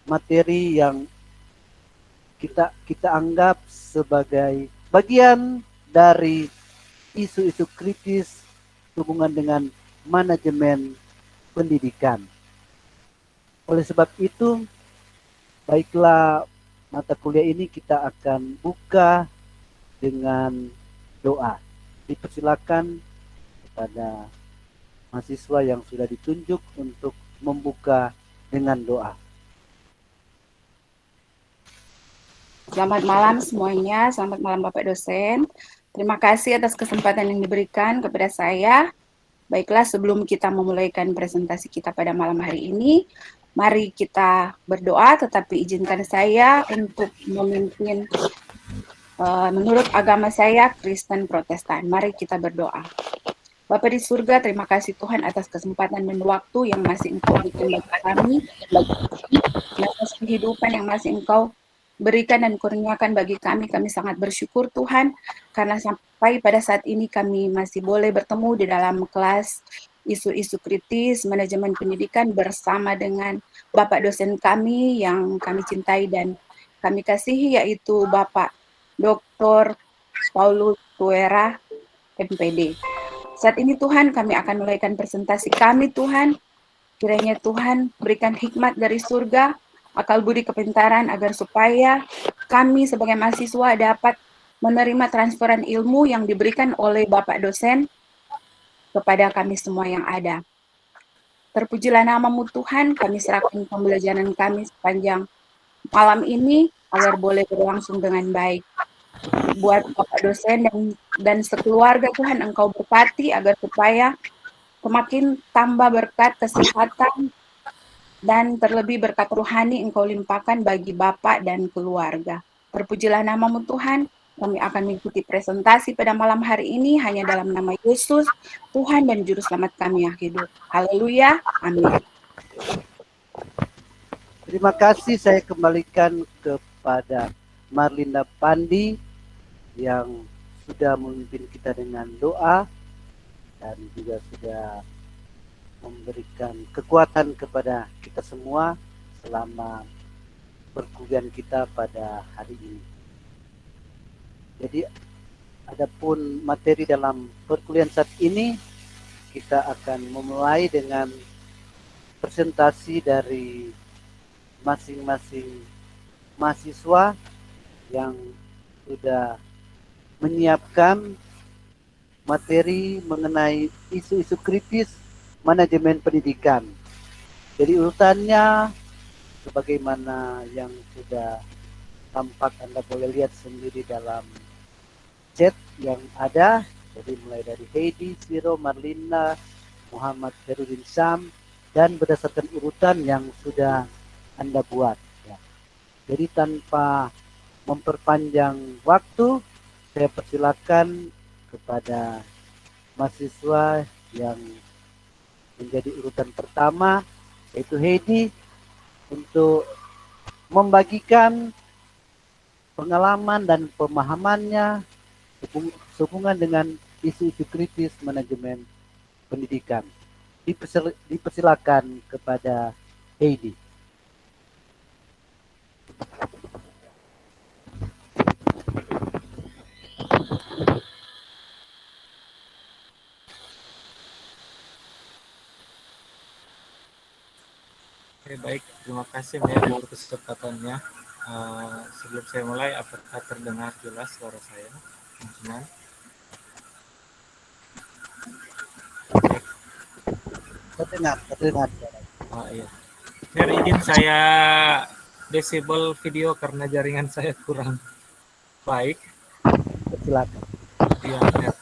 materi yang kita anggap sebagai bagian dari isu-isu kritis hubungan dengan manajemen pendidikan. Oleh sebab itu, baiklah mata kuliah ini kita akan buka dengan doa. Dipersilakan kepada mahasiswa yang sudah ditunjuk untuk membuka dengan doa. Selamat malam semuanya, selamat malam Bapak dosen. Terima kasih atas kesempatan yang diberikan kepada saya. Baiklah, sebelum kita memulaikan presentasi kita pada malam hari ini, mari kita berdoa, tetapi izinkan saya untuk memimpin menurut agama saya, Kristen Protestan. Mari kita berdoa. Bapa di surga, terima kasih Tuhan atas kesempatan dan waktu yang masih Engkau berikan bagi kami, atas kehidupan yang masih Engkau berikan dan kurniakan bagi kami. Kami sangat bersyukur Tuhan, karena sampai pada saat ini kami masih boleh bertemu di dalam kelas isu-isu kritis manajemen pendidikan bersama dengan Bapak dosen kami yang kami cintai dan kami kasihi, yaitu Bapak Dr. Paulus Tuera, MPD. Saat ini Tuhan, kami akan mulaikan presentasi kami Tuhan. Kiranya Tuhan berikan hikmat dari surga, akal budi kepintaran agar supaya kami sebagai mahasiswa dapat menerima transferan ilmu yang diberikan oleh Bapak dosen kepada kami semua yang ada. Terpujilah namamu Tuhan, kami serahkan pembelajaran kami sepanjang malam ini agar boleh berlangsung dengan baik. Buat Bapak dosen dan sekeluarga Tuhan, Engkau berkati agar supaya semakin tambah berkat kesehatan dan terlebih berkat rohani Engkau limpahkan bagi Bapak dan keluarga. Terpujilah namamu Tuhan, kami akan mengikuti presentasi pada malam hari ini hanya dalam nama Yesus, Tuhan dan Juru Selamat kami yang hidup. Haleluya, amin. Terima kasih, saya kembalikan kepada Marlinda Pandi yang sudah memimpin kita dengan doa dan juga sudah memberikan kekuatan kepada kita semua selama perkuliahan kita pada hari ini. Jadi adapun materi dalam perkuliahan saat ini, kita akan memulai dengan presentasi dari masing-masing mahasiswa yang sudah menyiapkan materi mengenai isu-isu kritis manajemen pendidikan. Jadi urutannya sebagaimana yang sudah tampak Anda boleh lihat sendiri dalam chat yang ada. Jadi mulai dari Heidi, Siro, Marlina, Muhammad Ferudin Sam, dan berdasarkan urutan yang sudah Anda buat. Ya. Jadi tanpa memperpanjang waktu, saya persilakan kepada mahasiswa yang menjadi urutan pertama, yaitu Heidi, untuk membagikan pengalaman dan pemahamannya sehubungan dengan isu-isu kritis manajemen pendidikan. Dipersilakan kepada Heidi. Oke, baik, terima kasih Mia untuk kesempatannya. Sebelum saya mulai, apakah terdengar jelas suara saya, teman-teman? Terdengar, terdengar. Oh iya. Biar izin saya disable video karena jaringan saya kurang baik. Silakan. Iya, ya.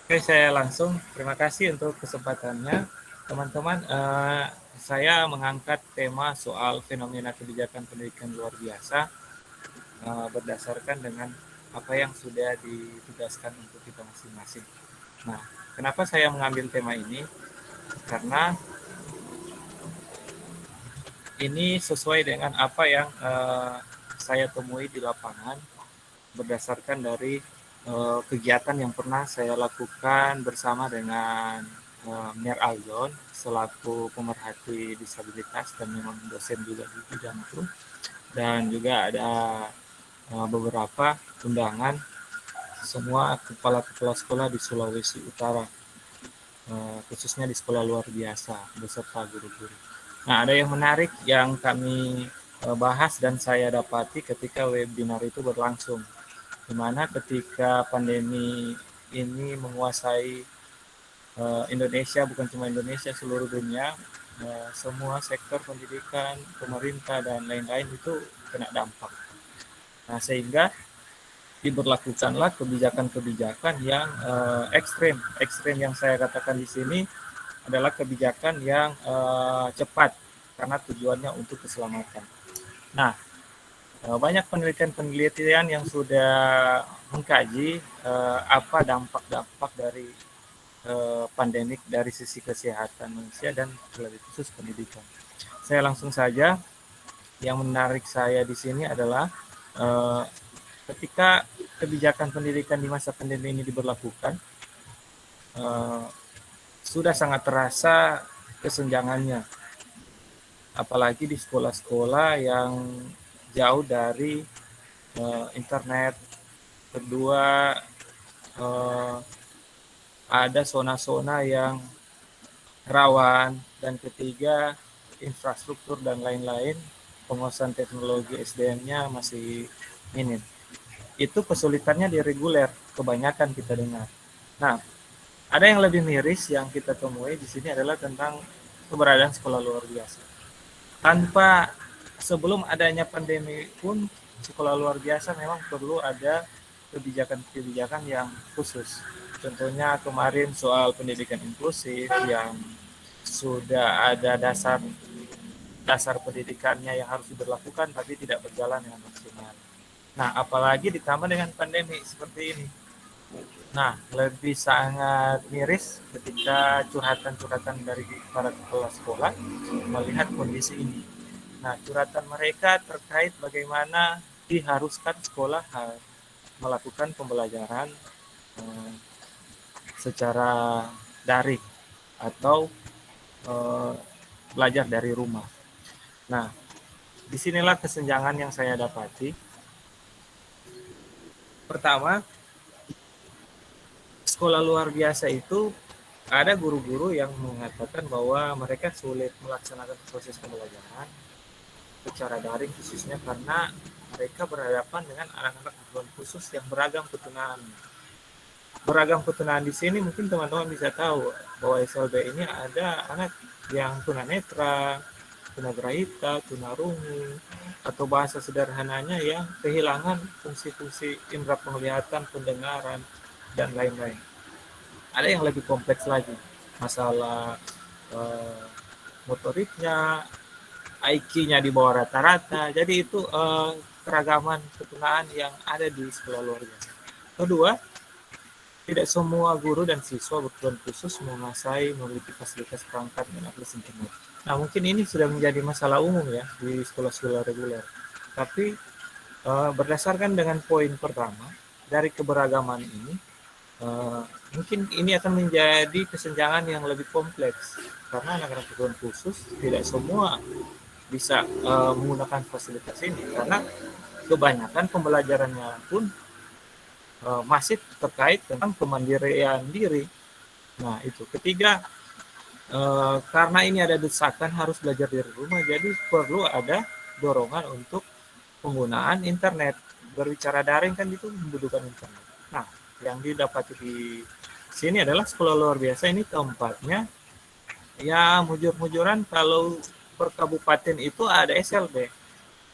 Oke, saya langsung. Terima kasih untuk kesempatannya. Teman-teman, saya mengangkat tema soal fenomena kebijakan pendidikan luar biasa berdasarkan dengan apa yang sudah ditugaskan untuk kita masing-masing. Nah, kenapa saya mengambil tema ini? Karena ini sesuai dengan apa yang saya temui di lapangan berdasarkan dari kegiatan yang pernah saya lakukan bersama dengan Mir Aljon selaku pemerhati disabilitas dan memang dosen juga di bidang itu, dan juga ada beberapa undangan semua kepala-kepala sekolah di Sulawesi Utara, khususnya di sekolah luar biasa beserta guru-guru. Nah, ada yang menarik yang kami bahas dan saya dapati ketika webinar itu berlangsung, di mana ketika pandemi ini menguasai Indonesia, bukan cuma Indonesia, seluruh dunia, semua sektor pendidikan, pemerintah, dan lain-lain itu kena dampak. Nah, sehingga diberlakukanlah kebijakan-kebijakan yang ekstrem. Ekstrem yang saya katakan di sini adalah kebijakan yang cepat karena tujuannya untuk keselamatan. Nah, banyak penelitian-penelitian yang sudah mengkaji apa dampak-dampak dari pandemik dari sisi kesehatan manusia dan lebih khusus pendidikan. Saya langsung saja, yang menarik saya di sini adalah ketika kebijakan pendidikan di masa pandemi ini diberlakukan, sudah sangat terasa kesenjangannya, apalagi di sekolah-sekolah yang jauh dari internet. Kedua, ada zona-zona yang rawan, dan ketiga, infrastruktur dan lain-lain, penguasaan teknologi SDM-nya masih minim. Itu kesulitannya di reguler, kebanyakan kita dengar. Nah, ada yang lebih miris yang kita temui di sini adalah tentang keberadaan sekolah luar biasa. Tanpa sebelum adanya pandemi pun, sekolah luar biasa memang perlu ada kebijakan-kebijakan yang khusus. Contohnya kemarin soal pendidikan inklusif yang sudah ada dasar pendidikannya yang harus diberlakukan tapi tidak berjalan dengan maksimal. Nah, apalagi ditambah dengan pandemi seperti ini. Nah, lebih sangat miris ketika curhatan-curhatan dari para kepala sekolah melihat kondisi ini. Nah, curhatan mereka terkait bagaimana diharuskan sekolah melakukan pembelajaran secara daring atau belajar dari rumah. Nah, disinilah kesenjangan yang saya dapati. Pertama, sekolah luar biasa itu ada guru-guru yang mengatakan bahwa mereka sulit melaksanakan proses pembelajaran secara daring, khususnya karena mereka berhadapan dengan anak-anak kebutuhan khusus yang beragam ketunaan. Beragam ketunaan di sini mungkin teman-teman bisa tahu bahwa SLB ini ada anak yang tunanetra, tunagrahita, tunarungu, atau bahasa sederhananya yang kehilangan fungsi-fungsi indera penglihatan, pendengaran, dan lain-lain. Ada yang lebih kompleks lagi, masalah motoriknya, IQ-nya di bawah rata-rata. Jadi itu keragaman ketunaan yang ada di sekolah luar biasa. Kedua, tidak semua guru dan siswa berkebutuhan khusus menguasai memiliki fasilitas perangkat dan akses internet. Nah, mungkin ini sudah menjadi masalah umum ya di sekolah-sekolah reguler. Tapi berdasarkan dengan poin pertama dari keberagaman ini, mungkin ini akan menjadi kesenjangan yang lebih kompleks karena anak-anak kebutuhan khusus tidak semua bisa menggunakan fasilitas ini karena kebanyakan pembelajarannya pun masih terkait tentang kemandirian diri. Nah, itu. Ketiga, karena ini ada desakan harus belajar dari rumah, jadi perlu ada dorongan untuk penggunaan internet. Berbicara daring kan itu membutuhkan internet. Nah, yang didapati di sini adalah sekolah luar biasa ini tempatnya ya mujur-mujuran kalau per kabupaten itu ada SLB.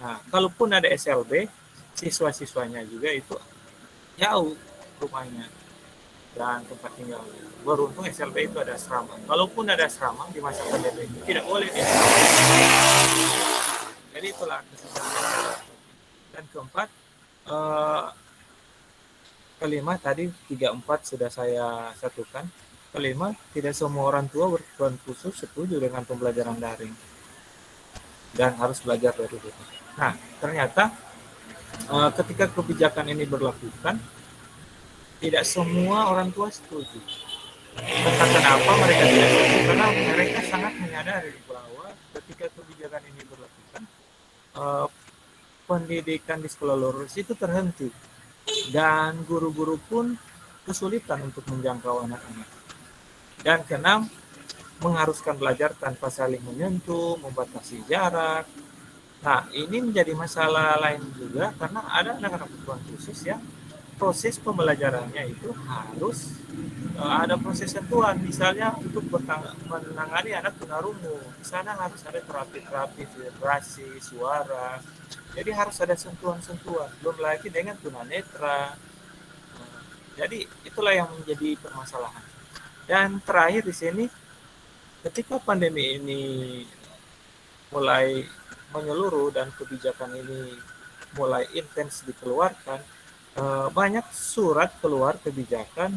Nah, kalaupun ada SLB, siswa-siswanya juga itu jauh rumahnya dan tempat tinggalnya. Beruntung SLB itu ada asrama. Kalaupun ada asrama di masa pandemi ini tidak boleh di asrama. Jadi itulah kesenjangan. Dan keempat, kelima tadi 3-4 sudah saya satukan. Kelima, tidak semua orang tua berkebutuhan khusus setuju dengan pembelajaran daring dan harus belajar dari rumah. Nah, ternyata ketika kebijakan ini berlakukan, tidak semua orang tua setuju. Entah kenapa mereka tidak setuju, karena mereka sangat menyadari bahwa ketika kebijakan ini berlakukan, eh, pendidikan di sekolah luar itu terhenti dan guru-guru pun kesulitan untuk menjangkau anak-anak. Dan keenam, mengharuskan belajar tanpa saling menyentuh, membatasi jarak. Nah, ini menjadi masalah lain juga karena ada anak-anak kebutuhan khusus yang proses pembelajarannya itu harus ada proses sentuhan. Misalnya untuk menangani anak tunarungu, di sana harus ada terapi-terapi vibrasi, suara. Jadi harus ada sentuhan-sentuhan. Belum lagi dengan tunanetra. Jadi itulah yang menjadi permasalahan. Dan terakhir di sini, ketika pandemi ini mulai menyeluruh dan kebijakan ini mulai intens dikeluarkan, banyak surat keluar kebijakan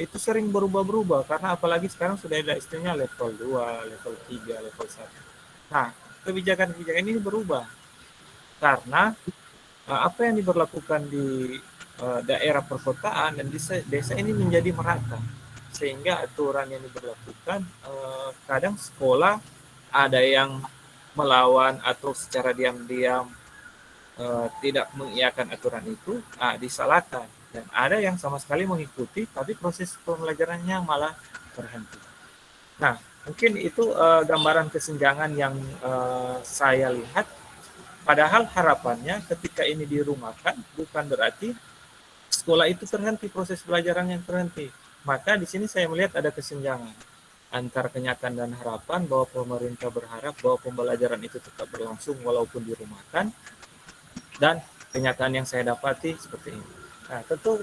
itu sering berubah-berubah karena apalagi sekarang sudah ada istilahnya level 2, level 3, level 1. Nah, kebijakan-kebijakan ini berubah karena apa yang diberlakukan di daerah perkotaan dan desa ini menjadi merata, sehingga aturan yang diberlakukan kadang sekolah ada yang melawan atau secara diam-diam tidak mengiyakan aturan itu, disalahkan, dan ada yang sama sekali mengikuti tapi proses pembelajarannya malah terhenti. Nah, mungkin itu gambaran kesenjangan yang saya lihat. Padahal harapannya ketika ini dirumahkan bukan berarti sekolah itu terhenti, proses pelajaran yang terhenti. Maka di sini saya melihat ada kesenjangan antara kenyataan dan harapan, bahwa pemerintah berharap bahwa pembelajaran itu tetap berlangsung walaupun dirumahkan, dan kenyataan yang saya dapati seperti ini. Nah, tentu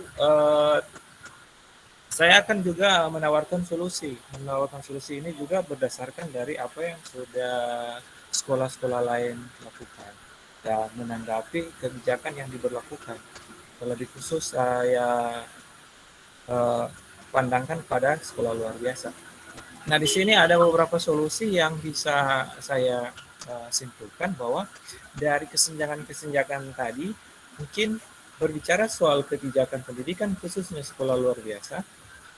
saya akan juga menawarkan solusi. Menawarkan solusi ini juga berdasarkan dari apa yang sudah sekolah-sekolah lain lakukan dan menanggapi kebijakan yang diberlakukan. Lebih khusus saya pandangkan pada sekolah luar biasa. Nah, di sini ada beberapa solusi yang bisa saya simpulkan bahwa dari kesenjangan-kesenjangan tadi, mungkin berbicara soal kebijakan pendidikan khususnya sekolah luar biasa.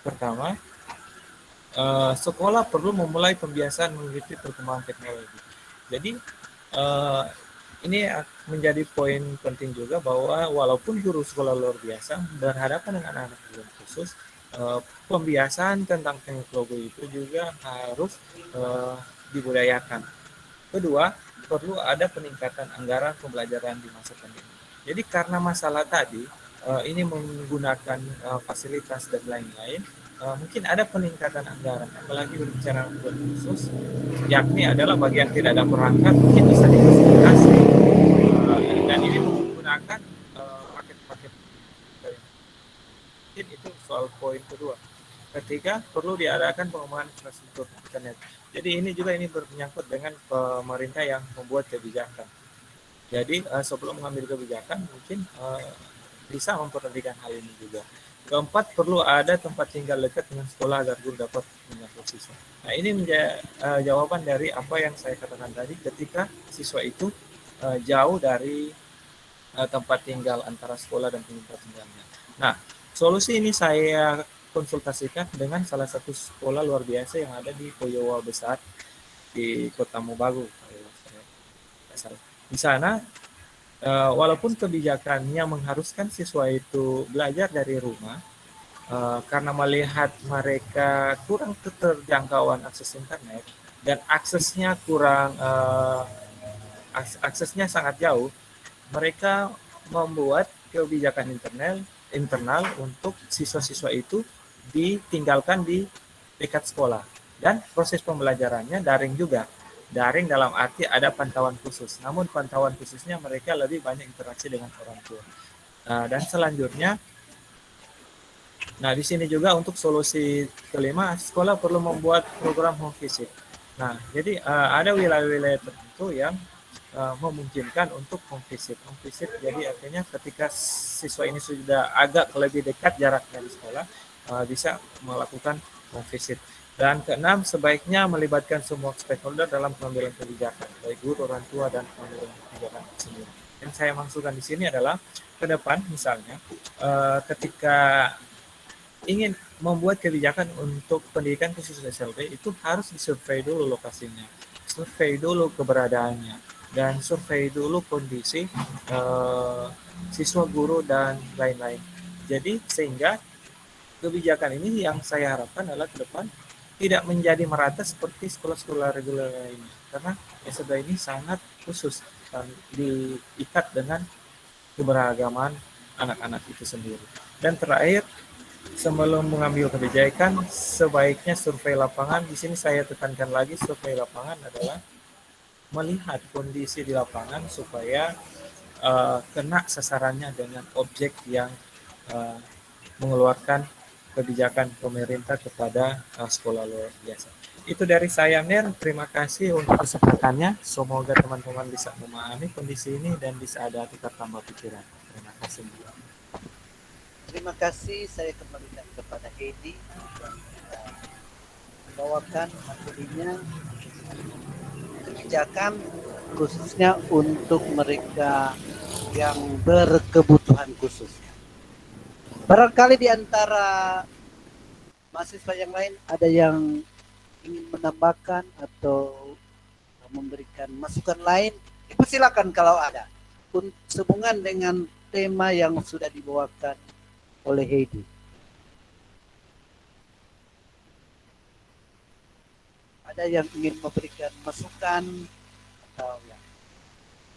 Pertama, sekolah perlu memulai pembiasaan mengikuti perkembangan teknologi. Jadi ini menjadi poin penting juga bahwa walaupun guru sekolah luar biasa berhadapan dengan anak-anak kebutuhan khusus, pembiasaan tentang teknologi itu juga harus dibudayakan. Kedua, perlu ada peningkatan anggaran pembelajaran di masa pandemi. Jadi karena masalah tadi, ini menggunakan fasilitas dan lain-lain, mungkin ada peningkatan anggaran, apalagi berbicara kebutuhan khusus, yakni adalah bagian tidak ada perangkat, mungkin bisa difasilitasi, dan ini menggunakan paket-paket. Mungkin itu soal poin kedua. Ketiga, perlu diadakan pengembangan infrastruktur internet. Jadi ini juga menyangkut dengan pemerintah yang membuat kebijakan. Jadi sebelum mengambil kebijakan mungkin bisa memperhatikan hal ini juga. Keempat, perlu ada tempat tinggal dekat dengan sekolah agar guru dapat menyangkut siswa. Nah, ini menjadi jawaban dari apa yang saya katakan tadi, ketika siswa itu jauh dari tempat tinggal antara sekolah dan tempat tinggalnya. Nah, solusi ini saya konsultasikan dengan salah satu sekolah luar biasa yang ada di Poyowa Besar di Kota Mobagu. Di sana, walaupun kebijakannya mengharuskan siswa itu belajar dari rumah, karena melihat mereka kurang keterjangkauan akses internet dan aksesnya kurang, aksesnya sangat jauh, mereka membuat kebijakan internal untuk siswa-siswa itu ditinggalkan di dekat sekolah, dan proses pembelajarannya daring juga. Daring dalam arti ada pantauan khusus, namun pantauan khususnya mereka lebih banyak interaksi dengan orang tua. Dan selanjutnya, nah di sini juga untuk solusi kelima, sekolah perlu membuat program home visit. Nah, jadi ada wilayah-wilayah tertentu yang memungkinkan untuk home visit. Home visit jadi artinya ketika siswa ini sudah agak lebih dekat jaraknya di sekolah, bisa melakukan home visit. Dan keenam, sebaiknya melibatkan semua stakeholder dalam pengambilan kebijakan, baik guru, orang tua, dan pengambilan kebijakan sendiri. Yang saya maksudkan di sini adalah ke depan misalnya ketika ingin membuat kebijakan untuk pendidikan khusus SLB itu harus disurvei dulu lokasinya, survei dulu keberadaannya, dan survei dulu kondisi siswa, guru, dan lain-lain. Jadi sehingga kebijakan ini yang saya harapkan adalah ke depan tidak menjadi merata seperti sekolah-sekolah reguler lainnya, karena SLB ini sangat khusus dan diikat dengan keberagaman anak-anak itu sendiri. Dan terakhir, sebelum mengambil kebijakan, sebaiknya survei lapangan. Di sini saya tekankan lagi, survei lapangan adalah melihat kondisi di lapangan supaya kena sasarannya dengan objek yang uh, mengeluarkan kebijakan pemerintah kepada sekolah luar biasa. Itu dari saya, Mir. Terima kasih untuk kesempatannya. Semoga teman-teman bisa memahami kondisi ini dan bisa ada tukar tambah pikiran. Terima kasih. Terima kasih, saya kembalikan kepada Heidi yang membawakan materinya kebijakan khususnya untuk mereka yang berkebutuhan khusus. Barangkali di antara mahasiswa yang lain ada yang ingin menambahkan atau memberikan masukan lain, silakan kalau ada. Sehubungan dengan tema yang sudah dibawakan oleh Heidi. Ada yang ingin memberikan masukan atau ya.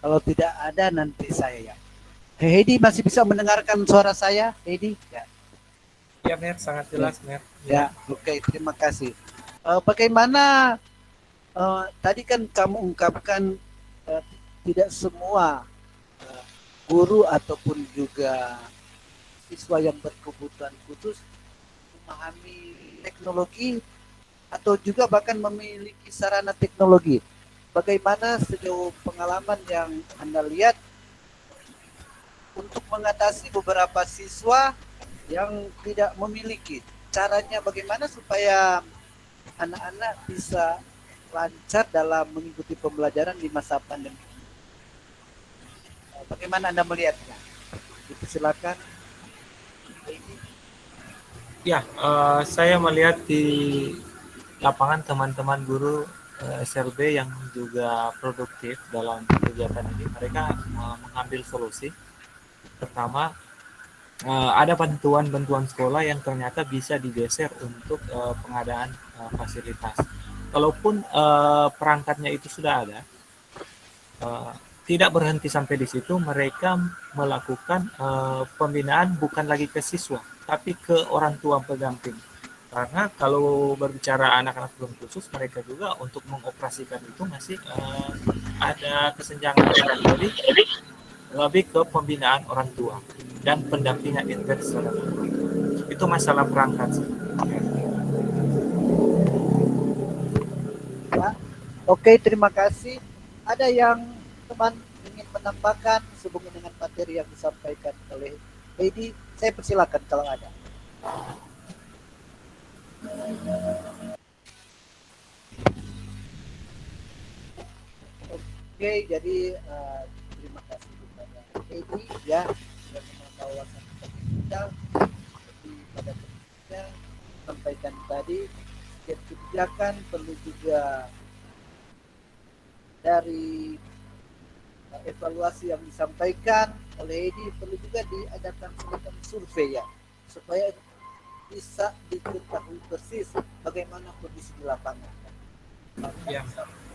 Kalau tidak ada nanti saya ya. Heidi masih bisa mendengarkan suara saya, Heidi? Ya. Ya, Mer, sangat jelas, Mer. Ya, oke, terima kasih. Bagaimana tadi kan kamu ungkapkan tidak semua guru ataupun juga siswa yang berkebutuhan khusus memahami teknologi atau juga bahkan memiliki sarana teknologi. Bagaimana sejauh pengalaman yang Anda lihat untuk mengatasi beberapa siswa yang tidak memiliki, caranya bagaimana supaya anak-anak bisa lancar dalam mengikuti pembelajaran di masa pandemi? Bagaimana Anda melihatnya? Silakan. Ya, saya melihat di lapangan teman-teman guru SLB yang juga produktif dalam kegiatan ini. Mereka mengambil solusi. Pertama, ada bantuan-bantuan sekolah yang ternyata bisa digeser untuk pengadaan fasilitas. Kalaupun perangkatnya itu sudah ada, tidak berhenti sampai di situ. Mereka melakukan pembinaan bukan lagi ke siswa, tapi ke orang tua pendamping. Karena kalau berbicara anak-anak belum khusus, mereka juga untuk mengoperasikan itu masih ada kesenjangan. Jadi lebih ke pembinaan orang tua dan pendampingan intens. Itu masalah perangkat sih. Ya. Oke, terima kasih. Ada yang teman ingin menambahkan sehubungan dengan materi yang disampaikan oleh Heidi? Saya persilakan kalau ada. Oke, jadi terima kasih kepada Heidi ya yang membawakan kita pada kita sampaikan tadi. Kebijakan perlu juga dari evaluasi yang disampaikan oleh Heidi, perlu juga diadakan semacam survei ya supaya bisa diketahui persis bagaimana kondisi di lapangan.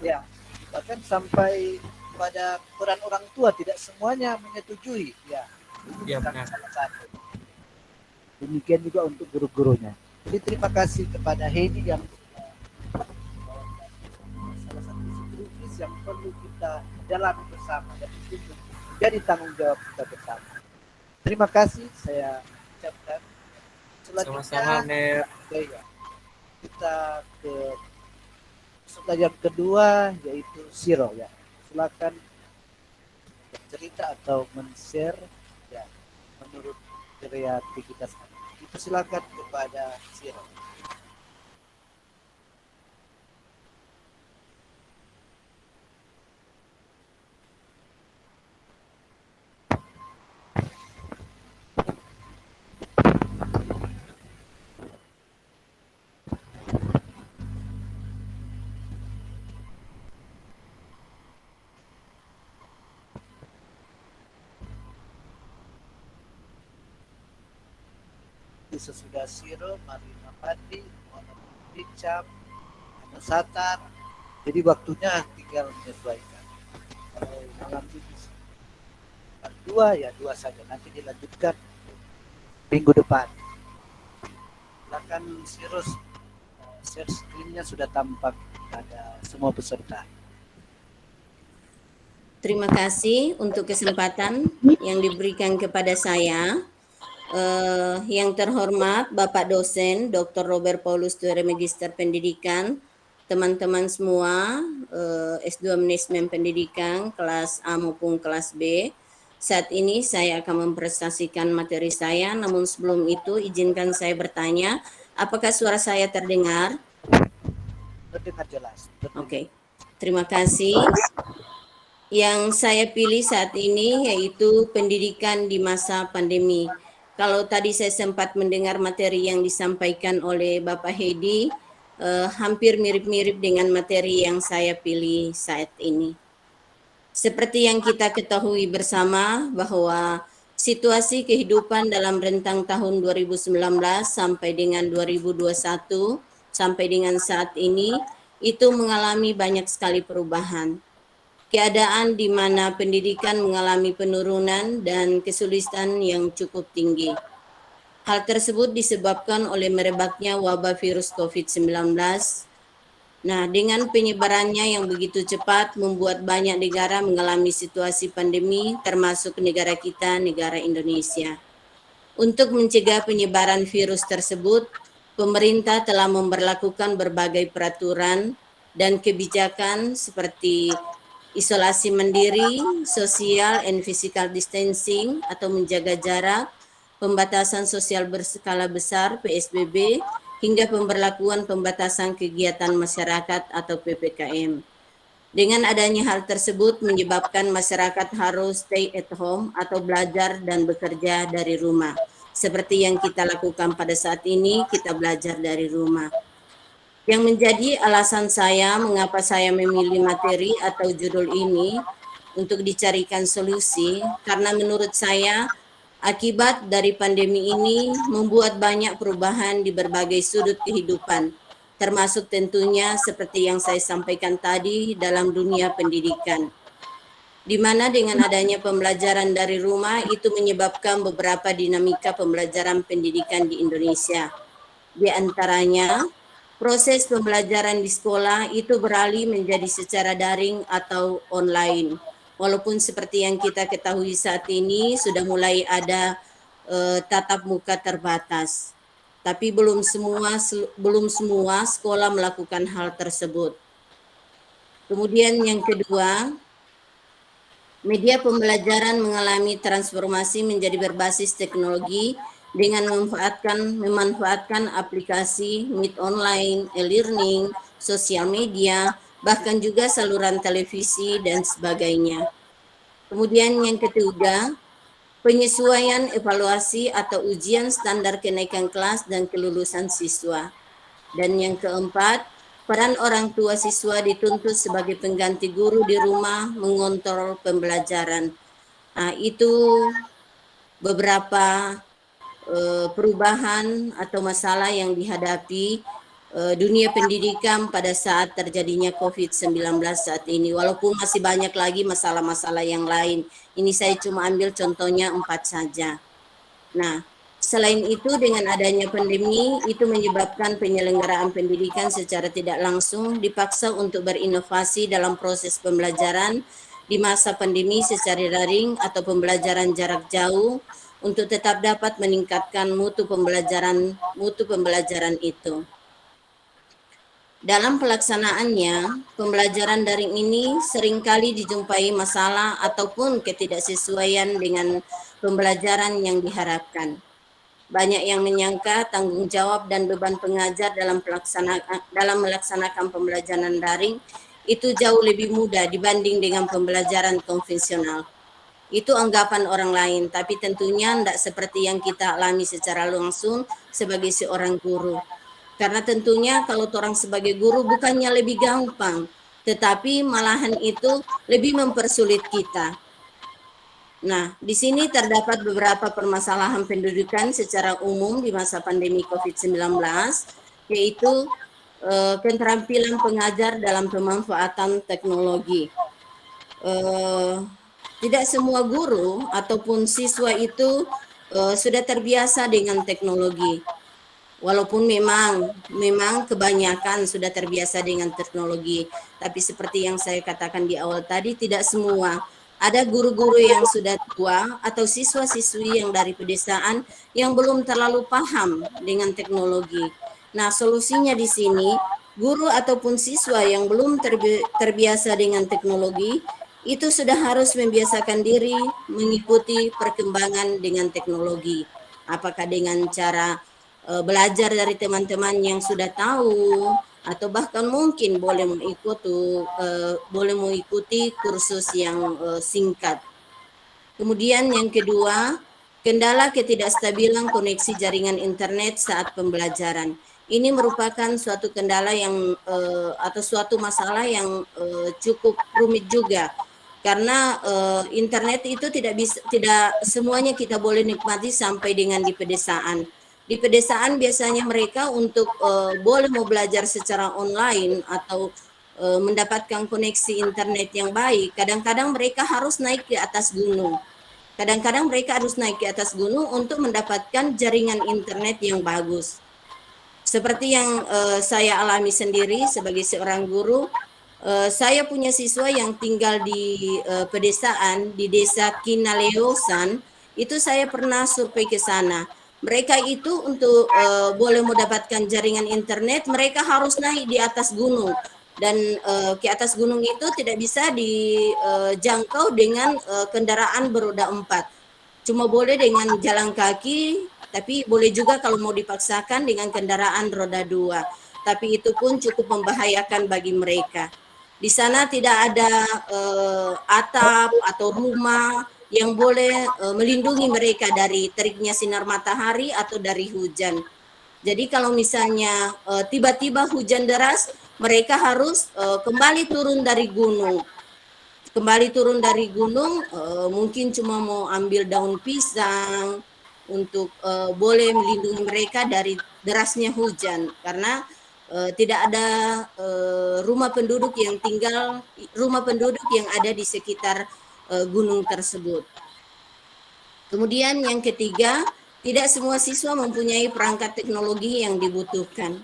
Ya, bahkan sampai pada peran orang tua tidak semuanya menyetujui ya. Ya, benar. Salah satu. Demikian juga untuk guru-gurunya. Jadi terima kasih kepada Heidi yang salah satu kritis yang perlu kita dalami bersama dan itu jadi tanggung jawab kita bersama. Terima kasih saya ucapkan. Sama-sama, Mer. Ya, kita ke peserta yang kedua yaitu Siro ya. Silakan bercerita atau men-share ya menurut kreativitas Anda. Itu silakan kepada Siro. Nanti sesudah Siro, Marina Pandi, Muhammad Hicam, Ahmad Satar. Jadi waktunya tinggal menyesuaikan. Kalau malam ini dua ya dua saja. Nanti dilanjutkan minggu depan. Silakan Sirus, share screen-nya sudah tampak pada semua peserta. Terima kasih untuk kesempatan yang diberikan kepada saya. Yang terhormat Bapak dosen Dr. Robert Paulus Tuere Magister Pendidikan, teman-teman semua S2 Manajemen Pendidikan kelas A maupun kelas B. Saat ini saya akan mempresentasikan materi saya, namun sebelum itu izinkan saya bertanya, apakah suara saya terdengar? Terdengar jelas. Oke, terima kasih. Yang saya pilih saat ini yaitu pendidikan di masa pandemi. Kalau tadi saya sempat mendengar materi yang disampaikan oleh Bapak Hedi, hampir mirip-mirip dengan materi yang saya pilih saat ini. Seperti yang kita ketahui bersama bahwa situasi kehidupan dalam rentang tahun 2019 sampai dengan 2021 sampai dengan saat ini itu mengalami banyak sekali perubahan. Keadaan di mana pendidikan mengalami penurunan dan kesulitan yang cukup tinggi. Hal tersebut disebabkan oleh merebaknya wabah virus COVID-19. Nah, dengan penyebarannya yang begitu cepat membuat banyak negara mengalami situasi pandemi, termasuk negara kita, negara Indonesia. Untuk mencegah penyebaran virus tersebut, pemerintah telah memberlakukan berbagai peraturan dan kebijakan seperti isolasi mandiri, social and physical distancing atau menjaga jarak, pembatasan sosial berskala besar PSBB, hingga pemberlakuan pembatasan kegiatan masyarakat atau PPKM. Dengan adanya hal tersebut menyebabkan masyarakat harus stay at home atau belajar dan bekerja dari rumah. Seperti yang kita lakukan pada saat ini, kita belajar dari rumah. Yang menjadi alasan saya mengapa saya memilih materi atau judul ini untuk dicarikan solusi, karena menurut saya akibat dari pandemi ini membuat banyak perubahan di berbagai sudut kehidupan, termasuk tentunya seperti yang saya sampaikan tadi dalam dunia pendidikan, di mana dengan adanya pembelajaran dari rumah itu menyebabkan beberapa dinamika pembelajaran pendidikan di Indonesia. Di antaranya, proses pembelajaran di sekolah itu beralih menjadi secara daring atau online. Walaupun seperti yang kita ketahui saat ini sudah mulai ada tatap muka terbatas. Tapi belum semua sekolah melakukan hal tersebut. Kemudian yang kedua, media pembelajaran mengalami transformasi menjadi berbasis teknologi dengan memanfaatkan aplikasi Meet Online, e-learning, sosial media, bahkan juga saluran televisi dan sebagainya. Kemudian yang ketiga, penyesuaian evaluasi atau ujian standar kenaikan kelas dan kelulusan siswa. Dan yang keempat, peran orang tua siswa dituntut sebagai pengganti guru di rumah mengontrol pembelajaran. Nah, itu beberapa perubahan atau masalah yang dihadapi dunia pendidikan pada saat terjadinya COVID-19 saat ini. Walaupun masih banyak lagi masalah-masalah yang lain. Ini saya cuma ambil contohnya 4 saja. Nah, selain itu dengan adanya pandemi itu menyebabkan penyelenggaraan pendidikan secara tidak langsung dipaksa untuk berinovasi dalam proses pembelajaran di masa pandemi secara daring atau pembelajaran jarak jauh untuk tetap dapat meningkatkan mutu pembelajaran itu. Dalam pelaksanaannya, pembelajaran daring ini seringkali dijumpai masalah ataupun ketidaksesuaian dengan pembelajaran yang diharapkan. Banyak yang menyangka tanggung jawab dan beban pengajar dalam melaksanakan pembelajaran daring itu jauh lebih mudah dibanding dengan pembelajaran konvensional. Itu anggapan orang lain, tapi tentunya tidak seperti yang kita alami secara langsung sebagai seorang guru. Karena tentunya kalau orang sebagai guru bukannya lebih gampang, tetapi malahan itu lebih mempersulit kita. Nah, di sini terdapat beberapa permasalahan pendidikan secara umum di masa pandemi COVID-19, yaitu keterampilan pengajar dalam pemanfaatan teknologi. Tidak semua guru ataupun siswa itu sudah terbiasa dengan teknologi. Walaupun memang kebanyakan sudah terbiasa dengan teknologi, tapi seperti yang saya katakan di awal tadi, tidak semua. Ada guru-guru yang sudah tua atau siswa-siswi yang dari pedesaan yang belum terlalu paham dengan teknologi. Nah, solusinya di sini, guru ataupun siswa yang belum terbiasa dengan teknologi itu sudah harus membiasakan diri mengikuti perkembangan dengan teknologi. Apakah dengan cara belajar dari teman-teman yang sudah tahu, atau bahkan mungkin boleh mengikuti kursus yang singkat. Kemudian yang kedua, kendala ketidakstabilan koneksi jaringan internet saat pembelajaran. Ini merupakan suatu kendala yang atau suatu masalah yang cukup rumit juga, karena internet itu tidak semuanya kita boleh nikmati sampai dengan di pedesaan. Di pedesaan biasanya mereka untuk boleh mau belajar secara online atau mendapatkan koneksi internet yang baik, kadang-kadang mereka harus naik ke atas gunung. Kadang-kadang mereka harus naik ke atas gunung untuk mendapatkan jaringan internet yang bagus. Seperti yang saya alami sendiri sebagai seorang guru, saya punya siswa yang tinggal di pedesaan, di desa Kinaleosan, itu saya pernah survei ke sana. Mereka itu untuk boleh mendapatkan jaringan internet, mereka harus naik di atas gunung. Dan ke atas gunung itu tidak bisa dijangkau dengan kendaraan beroda 4. Cuma boleh dengan jalan kaki, tapi boleh juga kalau mau dipaksakan dengan kendaraan roda 2. Tapi itu pun cukup membahayakan bagi mereka. Di sana tidak ada atap atau rumah yang boleh melindungi mereka dari teriknya sinar matahari atau dari hujan. Jadi kalau misalnya tiba-tiba hujan deras, mereka harus kembali turun dari gunung. Kembali turun dari gunung, mungkin cuma mau ambil daun pisang untuk boleh melindungi mereka dari derasnya hujan, karena tidak ada rumah penduduk yang ada di sekitar gunung tersebut. Kemudian yang ketiga, tidak semua siswa mempunyai perangkat teknologi yang dibutuhkan.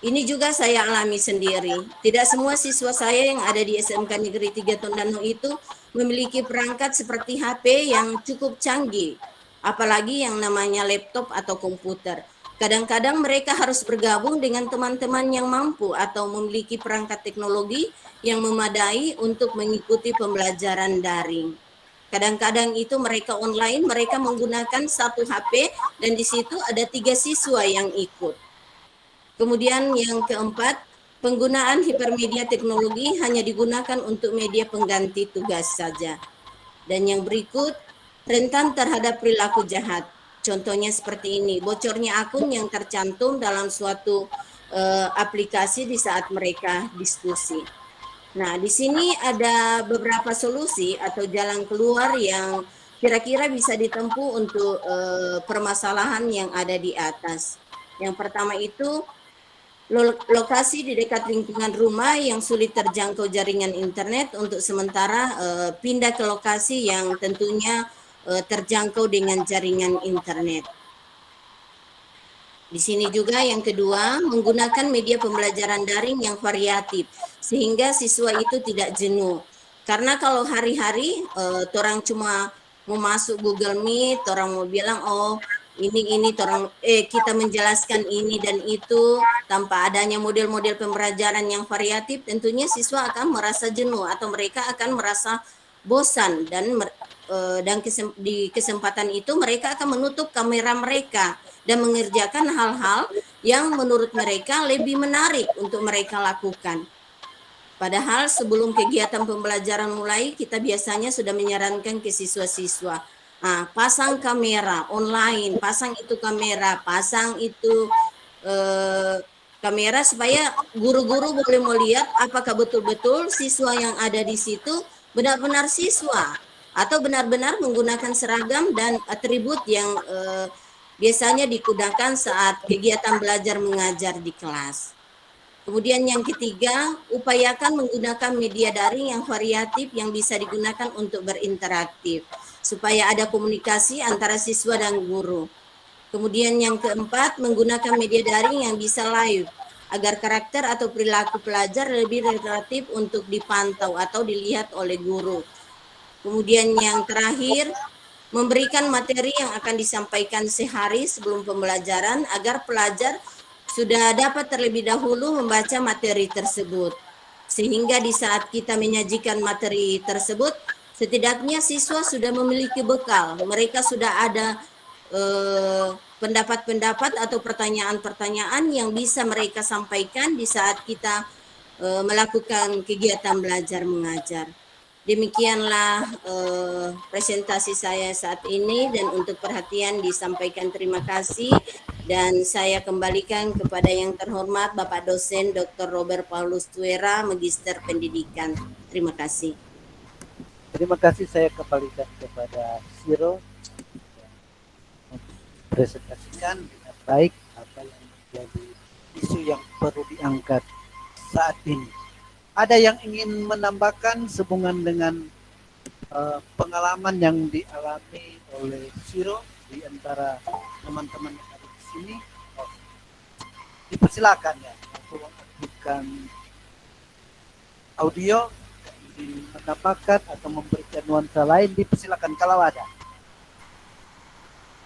Ini juga saya alami sendiri. Tidak semua siswa saya yang ada di SMK Negeri 3 Tondano itu memiliki perangkat seperti HP yang cukup canggih, apalagi yang namanya laptop atau komputer. Kadang-kadang mereka harus bergabung dengan teman-teman yang mampu atau memiliki perangkat teknologi yang memadai untuk mengikuti pembelajaran daring. Kadang-kadang itu mereka online, mereka menggunakan satu HP dan di situ ada 3 siswa yang ikut. Kemudian yang keempat, penggunaan hipermedia teknologi hanya digunakan untuk media pengganti tugas saja. Dan yang berikut, rentan terhadap perilaku jahat. Contohnya seperti ini, bocornya akun yang tercantum dalam suatu aplikasi di saat mereka diskusi. Nah, di sini ada beberapa solusi atau jalan keluar yang kira-kira bisa ditempuh untuk permasalahan yang ada di atas. Yang pertama itu, lokasi di dekat lingkungan rumah yang sulit terjangkau jaringan internet untuk sementara pindah ke lokasi yang tentunya terjangkau dengan jaringan internet. Di sini juga yang kedua, menggunakan media pembelajaran daring yang variatif sehingga siswa itu tidak jenuh. Karena kalau hari-hari orang cuma mau masuk Google Meet, orang mau bilang ini kita menjelaskan ini dan itu tanpa adanya model-model pembelajaran yang variatif, tentunya siswa akan merasa jenuh atau mereka akan merasa bosan dan di kesempatan itu mereka akan menutup kamera mereka dan mengerjakan hal-hal yang menurut mereka lebih menarik untuk mereka lakukan. Padahal sebelum kegiatan pembelajaran mulai, kita biasanya sudah menyarankan ke siswa-siswa, pasang kamera online, pasang itu kamera supaya guru-guru boleh melihat apakah betul-betul siswa yang ada di situ benar-benar siswa atau benar-benar menggunakan seragam dan atribut yang biasanya digunakan saat kegiatan belajar mengajar di kelas. Kemudian yang ketiga, upayakan menggunakan media daring yang variatif yang bisa digunakan untuk berinteraktif, supaya ada komunikasi antara siswa dan guru. Kemudian yang keempat, menggunakan media daring yang bisa live, agar karakter atau perilaku pelajar lebih relatif untuk dipantau atau dilihat oleh guru. Kemudian yang terakhir, memberikan materi yang akan disampaikan sehari sebelum pembelajaran agar pelajar sudah dapat terlebih dahulu membaca materi tersebut. Sehingga di saat kita menyajikan materi tersebut, setidaknya siswa sudah memiliki bekal. Mereka sudah ada pendapat-pendapat atau pertanyaan-pertanyaan yang bisa mereka sampaikan di saat kita melakukan kegiatan belajar mengajar. Demikianlah presentasi saya saat ini, dan untuk perhatian disampaikan terima kasih, dan saya kembalikan kepada yang terhormat Bapak dosen Dr. Robert Paulus Tuera, Magister Pendidikan. Terima kasih. Terima kasih, saya kembalikan kepada Siro presentasikan dengan baik apa yang menjadi isu yang perlu diangkat saat ini. Ada yang ingin menambahkan sehubungan dengan pengalaman yang dialami oleh Siro di antara teman-teman yang ada di sini? Dipersilakan ya, untuk mengaktifkan audio, ingin menambahkan atau memberikan nuansa lain, dipersilakan kalau ada.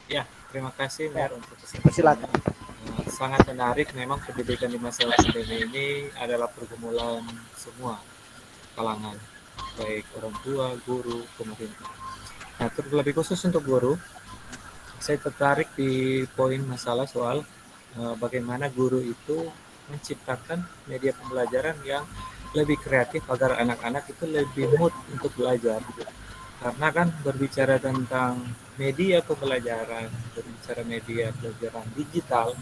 Ya, terima kasih Mer untuk Silakan. Sangat menarik, memang pendidikan di masa pandemi ini adalah pergumulan semua kalangan, baik orang tua, guru, pemerintah. Nah, terlebih khusus untuk guru, saya tertarik di poin masalah soal bagaimana guru itu menciptakan media pembelajaran yang lebih kreatif agar anak-anak itu lebih mood untuk belajar. Karena kan berbicara tentang media pembelajaran, berbicara media pelajaran digital,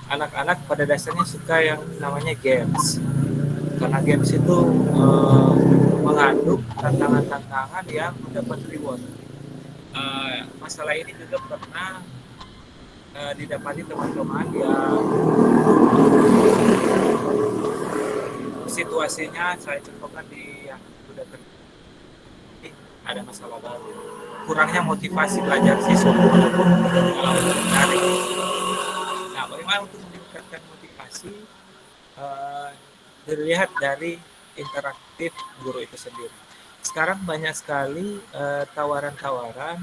anak-anak pada dasarnya suka yang namanya games. Karena games itu mengandung tantangan-tantangan yang mendapat reward. Masalah ini juga pernah didapati teman-teman yang situasinya saya contohkan di yang sudah ada masalah baru, kurangnya motivasi belajar siswa walaupun menarik. Nah, bagaimana untuk meningkatkan motivasi dilihat dari interaktif guru itu sendiri. Sekarang banyak sekali tawaran-tawaran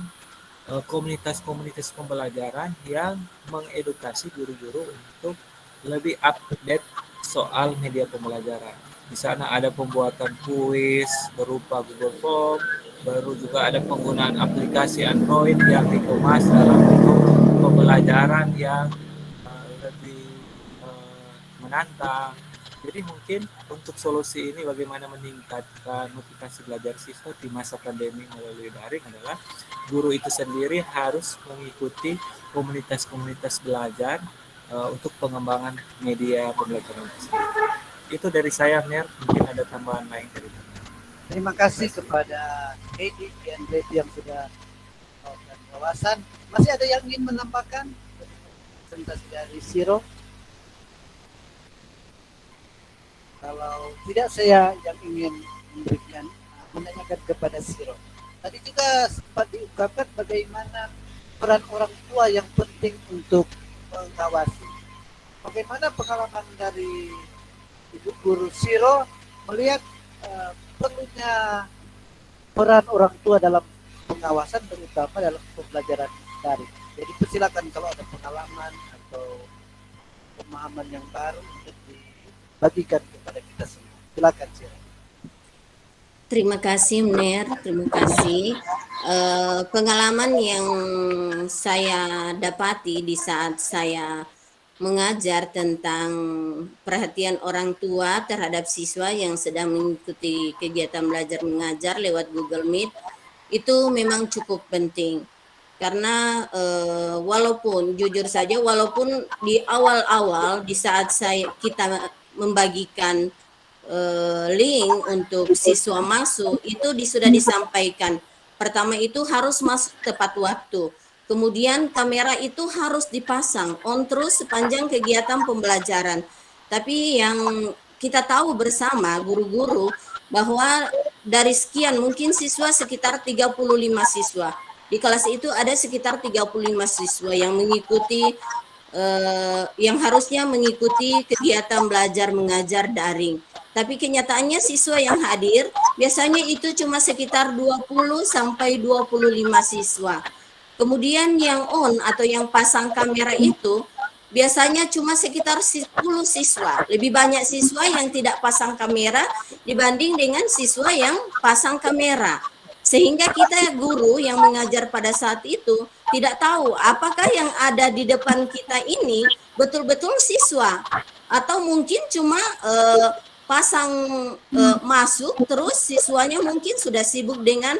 komunitas-komunitas pembelajaran yang mengedukasi guru-guru untuk lebih update soal media pembelajaran. Di sana ada pembuatan kuis berupa Google Form, baru juga ada penggunaan aplikasi Android yang dikemas dalam bentuk pembelajaran yang lebih menantang. Jadi mungkin untuk solusi ini bagaimana meningkatkan motivasi belajar siswa di masa pandemi melalui daring adalah guru itu sendiri harus mengikuti komunitas-komunitas belajar untuk pengembangan media pembelajaran tersebut. Itu dari saya, Mer. Mungkin ada tambahan lain dari saya. Terima kasih kepada Edi dan Reti yang sudah memberikan wawasan. Masih ada yang ingin menambahkan presentasi dari Siro? Kalau tidak, saya yang ingin memberikan menanyakan kepada Siro. Tadi juga sempat diungkapkan bagaimana peran orang tua yang penting untuk mengawasi. Bagaimana pengalaman dari Ibu Guru Siro melihat perlunya peran orang tua dalam pengawasan, terutama dalam pembelajaran daring. Jadi persilakan kalau ada pengalaman atau pemahaman yang baru untuk dibagikan kepada kita semua. Silakan Siro. Terima kasih Mener, terima kasih. Pengalaman yang saya dapati di saat saya mengajar tentang perhatian orang tua terhadap siswa yang sedang mengikuti kegiatan belajar mengajar lewat Google Meet itu memang cukup penting. Karena walaupun jujur saja, walaupun di awal-awal di saat kita membagikan link untuk siswa masuk itu sudah disampaikan Pertama itu harus masuk tepat waktu. Kemudian kamera itu harus dipasang on terus sepanjang kegiatan pembelajaran. Tapi yang kita tahu bersama guru-guru bahwa dari sekian mungkin siswa sekitar 35 siswa. Di kelas itu ada sekitar 35 siswa yang mengikuti yang harusnya mengikuti kegiatan belajar mengajar daring. Tapi kenyataannya siswa yang hadir biasanya itu cuma sekitar 20 sampai 25 siswa. Kemudian yang on atau yang pasang kamera itu biasanya cuma sekitar 10 siswa. Lebih banyak siswa yang tidak pasang kamera dibanding dengan siswa yang pasang kamera. Sehingga kita guru yang mengajar pada saat itu tidak tahu apakah yang ada di depan kita ini betul-betul siswa atau mungkin cuma pasang masuk terus siswanya mungkin sudah sibuk dengan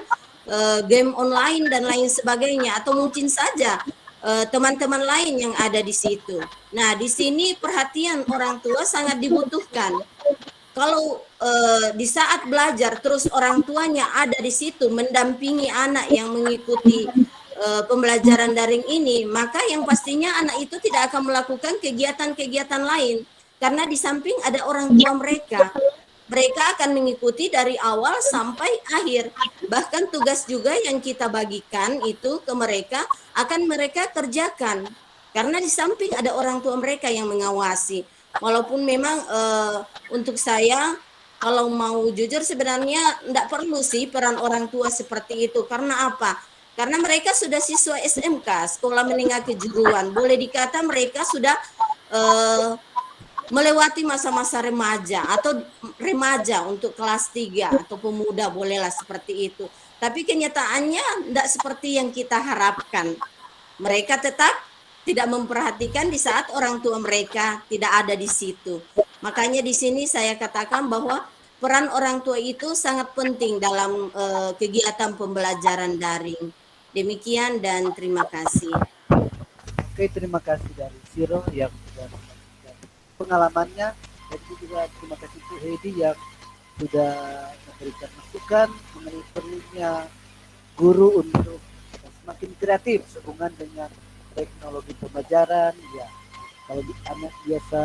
game online dan lain sebagainya atau mungkin saja teman-teman lain yang ada di situ. Nah, di sini perhatian orang tua sangat dibutuhkan. Kalau di saat belajar terus orang tuanya ada di situ mendampingi anak yang mengikuti pembelajaran daring ini, maka yang pastinya anak itu tidak akan melakukan kegiatan-kegiatan lain karena di samping ada orang tua mereka. Mereka akan mengikuti dari awal sampai akhir. Bahkan tugas juga yang kita bagikan itu ke mereka akan mereka kerjakan. Karena di samping ada orang tua mereka yang mengawasi. Walaupun memang untuk saya kalau mau jujur sebenarnya tidak perlu sih peran orang tua seperti itu. Karena apa? Karena mereka sudah siswa SMK, sekolah menengah kejuruan. Boleh dikata mereka sudah melewati masa-masa remaja atau remaja untuk kelas 3 atau pemuda, bolehlah seperti itu. Tapi kenyataannya tidak seperti yang kita harapkan. Mereka tetap tidak memperhatikan di saat orang tua mereka tidak ada di situ. Makanya di sini saya katakan bahwa peran orang tua itu sangat penting dalam kegiatan pembelajaran daring. Demikian dan terima kasih. Oke, terima kasih dari Siro yang sudah memberikan pengalamannya, dan juga terima kasih Bu Hedi yang sudah memberikan masukan mengenai perlunya guru untuk semakin kreatif sehubungan dengan teknologi pembelajaran. Ya, kalau anak biasa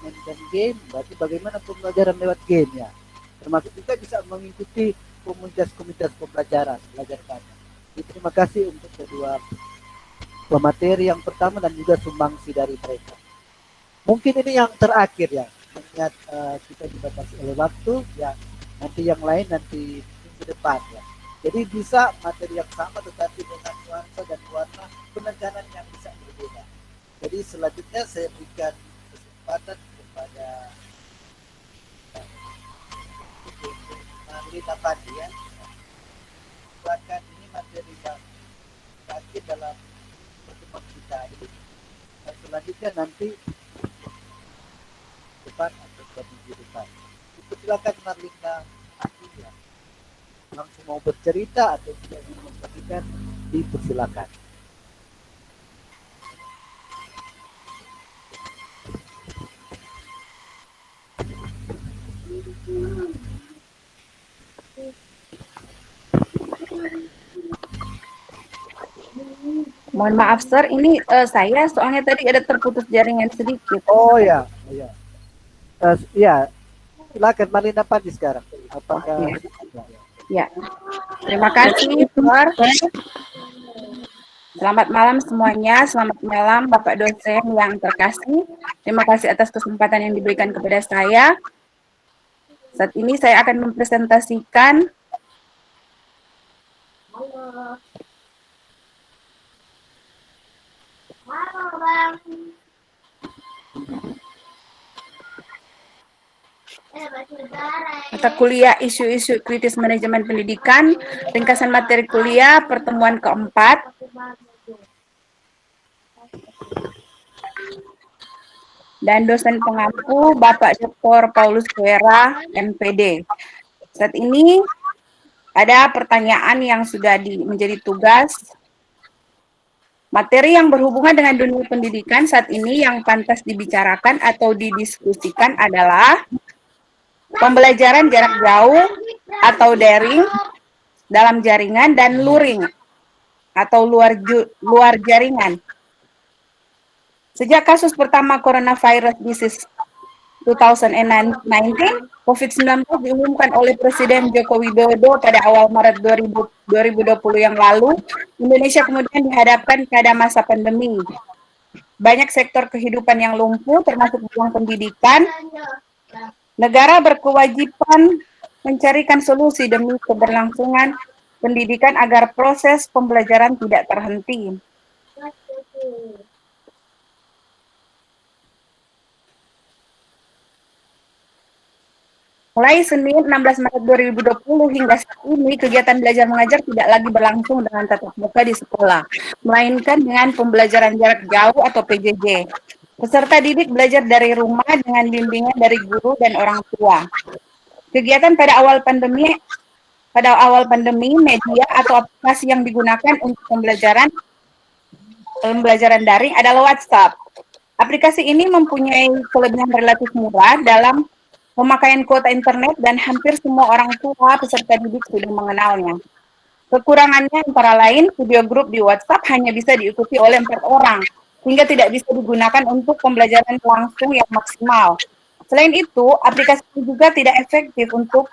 mainkan game, berarti bagaimana pembelajaran lewat game ya. Termasuk juga bisa mengikuti komunitas-komunitas pembelajaran, belajar banyak. Jadi, terima kasih untuk kedua pemateri yang pertama dan juga sumbangsi dari mereka. Mungkin ini yang terakhir ya, mengingat kita dibatasi oleh waktu ya. Nanti yang lain nanti minggu depan ya. Jadi bisa materi yang sama tetapi dengan nuansa dan warna penekanan yang bisa berbeda. Jadi selanjutnya saya berikan kesempatan kepada Marlina Pandi ya. Bahkan ini materi yang terakhir dalam pertemuan kita ini. Dan selanjutnya nanti depan atau minggu depan. Silakan Marlina Pandi ya. Langsung mau bercerita atau tidak ingin membagikan, dipersilakan. Mohon maaf Sir, ini saya soalnya tadi ada terputus jaringan sedikit. Oh ya, ya. Ya, silakan Marlina Pandi sekarang. Apakah Ya, terima kasih Sir. Selamat malam semuanya, selamat malam Bapak dosen yang terkasih. Terima kasih atas kesempatan yang diberikan kepada saya. Saat ini saya akan mempresentasikan mata kuliah isu-isu kritis manajemen pendidikan, ringkasan materi kuliah pertemuan keempat. Dan dosen pengampu Bapak Dr. Paulus Kuera, MPD. Saat ini ada pertanyaan yang sudah menjadi tugas. Materi yang berhubungan dengan dunia pendidikan saat ini yang pantas dibicarakan atau didiskusikan adalah pembelajaran jarak jauh atau daring, dalam jaringan dan luring atau luar jaringan. Sejak kasus pertama coronavirus disease 2019, COVID-19 diumumkan oleh Presiden Joko Widodo pada awal Maret 2020 yang lalu, Indonesia kemudian dihadapkan pada masa pandemi. Banyak sektor kehidupan yang lumpuh, termasuk bidang pendidikan. Negara berkewajiban mencarikan solusi demi keberlangsungan pendidikan agar proses pembelajaran tidak terhenti. Mulai Senin 16 Maret 2020 hingga saat ini, kegiatan belajar mengajar tidak lagi berlangsung dengan tatap muka di sekolah, melainkan dengan pembelajaran jarak jauh atau PJJ. Peserta didik belajar dari rumah dengan bimbingan dari guru dan orang tua. Kegiatan pada awal pandemi, media atau aplikasi yang digunakan untuk pembelajaran daring adalah WhatsApp. Aplikasi ini mempunyai kelebihan relatif murah dalam pemakaian kuota internet dan hampir semua orang tua peserta didik sudah mengenalnya. Kekurangannya antara lain, video grup di WhatsApp hanya bisa diikuti oleh 4 orang, sehingga tidak bisa digunakan untuk pembelajaran langsung yang maksimal. Selain itu, aplikasi ini juga tidak efektif untuk